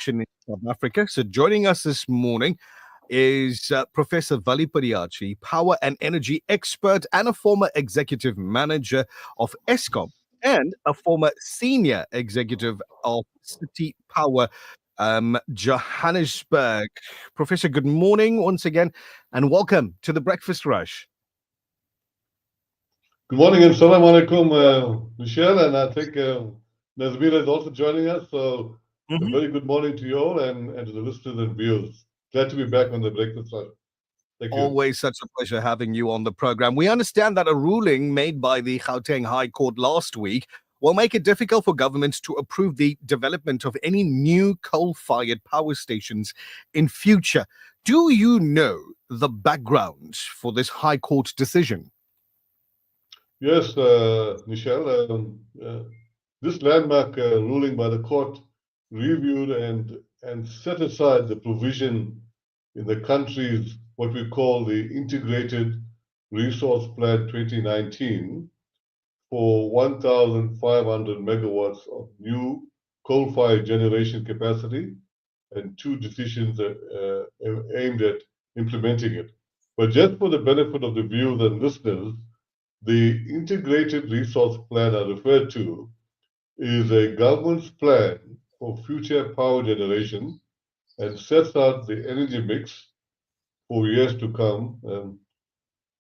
production in South Africa. So joining us this morning is Professor Vally Padayachee, power and energy expert and a former executive manager of Eskom and a former senior executive of City Power Johannesburg. Professor, good morning once again and welcome to the Breakfast Rush. Good morning and salam alaikum, Michelle, and I think Nazmira is also joining us. So a very good morning to you all and to the listeners and viewers. Glad to be back on the Breakfast Rush. Thank you. Always such a pleasure having you on the program. We understand that a ruling made by the Gauteng High Court last week will make it difficult for governments to approve the development of any new coal-fired power stations in future. Do you know the background for this High Court decision? Yes, Michelle. This landmark ruling by the court reviewed and set aside the provision in the country's what we call the Integrated Resource Plan 2019 for 1,500 megawatts of new coal-fired generation capacity and two decisions aimed at implementing it. But just for the benefit of the viewers and listeners, the Integrated Resource Plan I referred to is a government's plan for future power generation and sets out the energy mix for years to come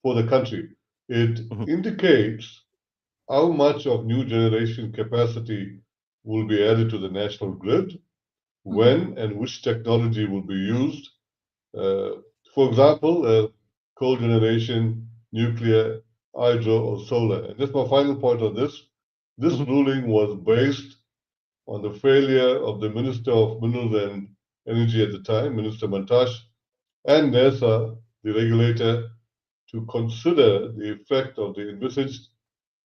for the country. It indicates how much of new generation capacity will be added to the national grid, when and which technology will be used. For example, coal generation, nuclear, hydro, or solar. And just my final point on this. This ruling was based on the failure of the Minister of Minerals and Energy at the time, Minister Mantashe, and NERSA, the regulator, to consider the effect of the envisaged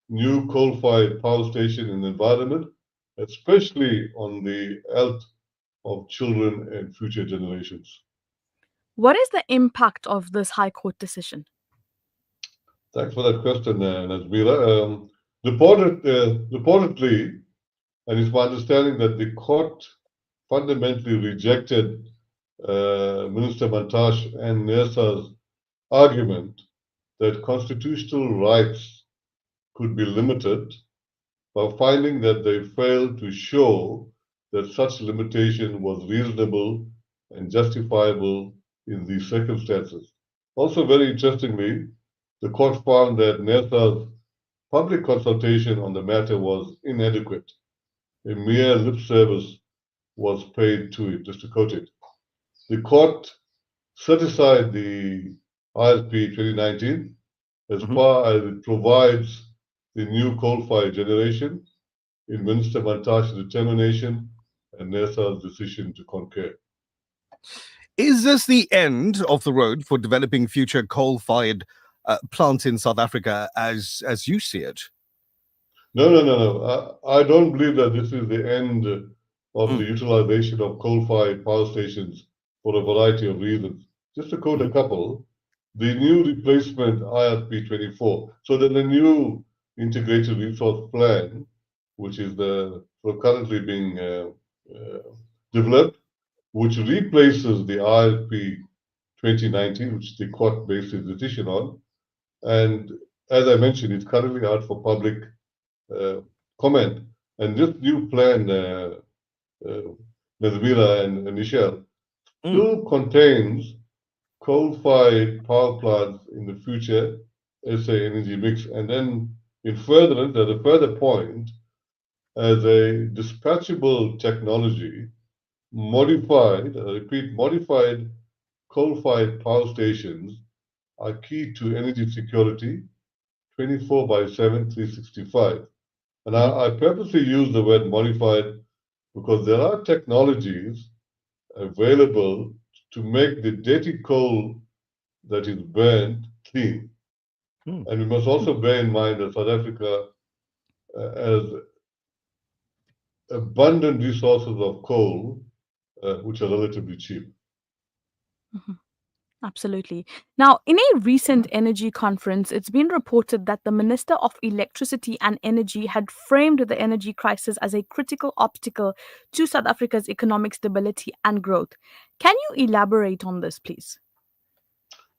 new coal-fired power station in the environment, especially on the health of children and future generations. What is the impact of this High Court decision? Thanks for that question, Nazmira. Reportedly, and it's my understanding that the court fundamentally rejected Minister Mantashe and NERSA's argument that constitutional rights could be limited by finding that they failed to show that such limitation was reasonable and justifiable in these circumstances. Also, very interestingly, the court found that NERSA's public consultation on the matter was inadequate. A mere lip service was paid to it, just to quote it. The court set aside the IRP 2019 as far as it provides the new coal-fired generation in Minister Mantashe's determination and NERSA's decision to concur. Is this the end of the road for developing future coal-fired plants in South Africa as you see it? No. I don't believe that this is the end of the utilization of coal-fired power stations for a variety of reasons. Just to quote a couple, the new replacement IRP 24, so that the new integrated resource plan, which is currently being developed, which replaces the IRP 2019, which the court based its decision on. And as I mentioned, it's currently out for public comment. And this new plan, Nazmira and Michelle, still contains coal-fired power plants in the future SA energy mix. And then in furtherance, at a further point, as a dispatchable technology, modified coal-fired power stations are key to energy security 24/7, 365. And I purposely use the word modified because there are technologies available to make the dirty coal that is burned clean. And we must also bear in mind that South Africa has abundant resources of coal, which are relatively cheap. Absolutely. Now, in a recent energy conference, it's been reported that the Minister of Electricity and Energy had framed the energy crisis as a critical obstacle to South Africa's economic stability and growth. Can you elaborate on this, please?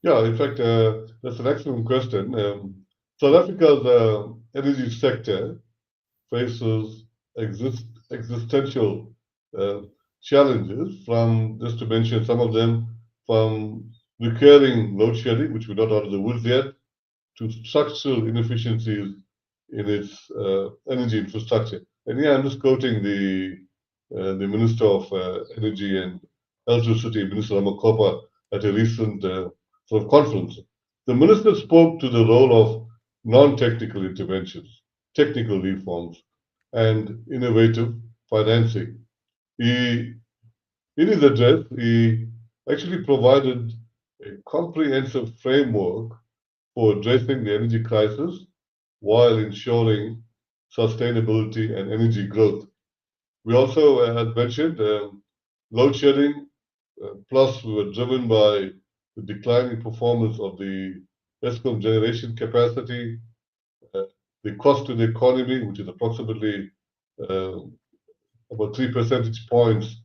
Yeah, in fact, that's an excellent question. South Africa's energy sector faces existential uh, challenges from, just to mention some of them, from recurring load shedding, which we're not out of the woods yet, to structural inefficiencies in its energy infrastructure. And yeah, I'm just quoting the Minister of Energy and Electricity, Minister Ramakopa, at a recent sort of conference. The minister spoke to the role of non-technical interventions, technical reforms, and innovative financing. In his address, he actually provided a comprehensive framework for addressing the energy crisis while ensuring sustainability and energy growth. We also had mentioned load shedding, plus we were driven by the declining performance of the Eskom generation capacity, uh, the cost to the economy, which is approximately uh, about 3 percentage points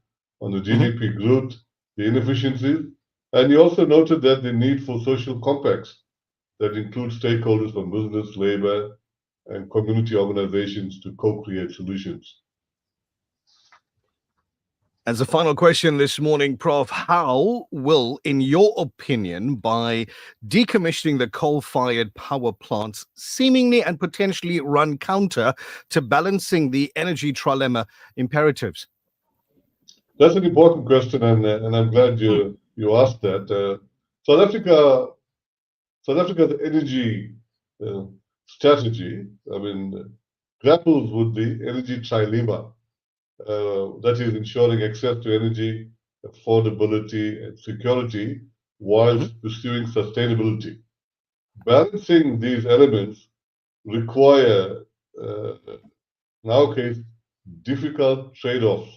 on the GDP growth, the inefficiencies. And he also noted that the need for social compacts that include stakeholders from business, labor, and community organizations to co-create solutions. As a final question this morning, Prof, how will, in your opinion, by decommissioning the coal-fired power plants, seemingly and potentially run counter to balancing the energy trilemma imperatives? That's an important question, and I'm glad you asked that. South Africa's energy strategy, I mean, grapples with the energy trilemma. That is ensuring access to energy, affordability, and security whilst pursuing sustainability. Balancing these elements require, in our case, difficult trade-offs,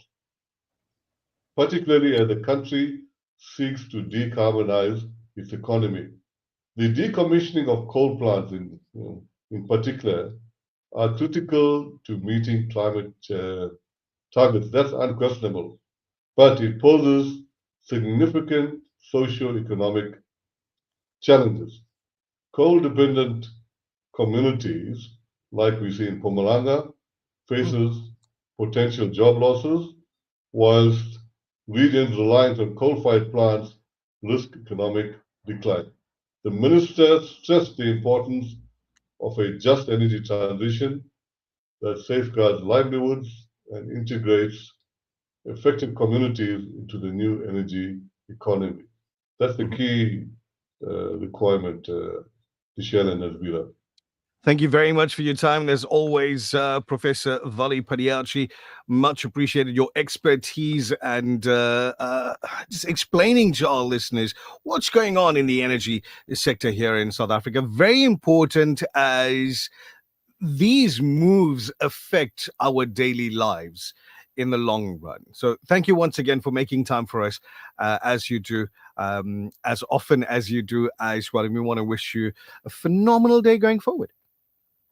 particularly as the country seeks to decarbonize its economy. The decommissioning of coal plants, in particular, are critical to meeting climate targets. That's unquestionable. But it poses significant socio-economic challenges. Coal-dependent communities, like we see in Mpumalanga, faces potential job losses, whilst regions reliant on coal-fired plants risk economic decline. The minister stressed the importance of a just energy transition that safeguards livelihoods and integrates affected communities into the new energy economy. That's the key requirement, Michelle and Elvira. Thank you very much for your time. As always, Professor Vally Padayachee, much appreciated your expertise and just explaining to our listeners what's going on in the energy sector here in South Africa. Very important as these moves affect our daily lives in the long run. So thank you once again for making time for us as you do, as often as you do as well. And we want to wish you a phenomenal day going forward.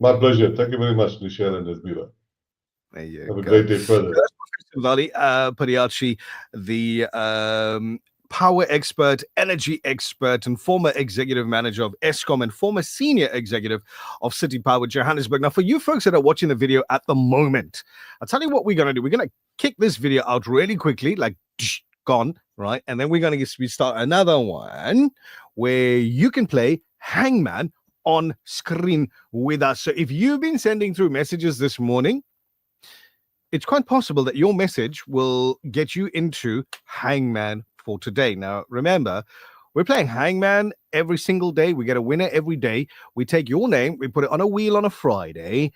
My pleasure. Thank you very much, Michelle and Elvira. There you Have a go. great day further. That's Professor Vally Padayachee, the power expert, energy expert, and former executive manager of Eskom and former senior executive of City Power Johannesburg. Now, for you folks that are watching the video at the moment, I'll tell you what we're going to do. We're going to kick this video out really quickly, like gone, right? And then we're going to start another one where you can play Hangman on screen with us. So if you've been sending through messages this morning, it's quite possible that your message will get you into Hangman for today. Now, remember, we're playing Hangman every single day. We get a winner every day. We take your name, we put it on a wheel on a Friday,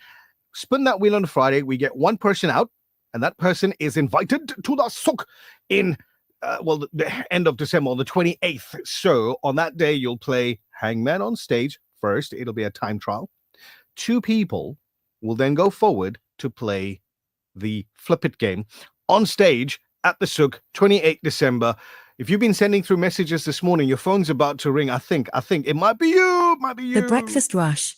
spin that wheel on a Friday. We get one person out, and that person is invited to the souk in, the end of December, on the 28th. So on that day, you'll play Hangman on stage first. It'll be a time trial. 2 people will then go forward to play the Flip It game on stage at the souk, 28 December. If you've been sending through messages this morning, your phone's about to ring. I think it might be you. The Breakfast Rush.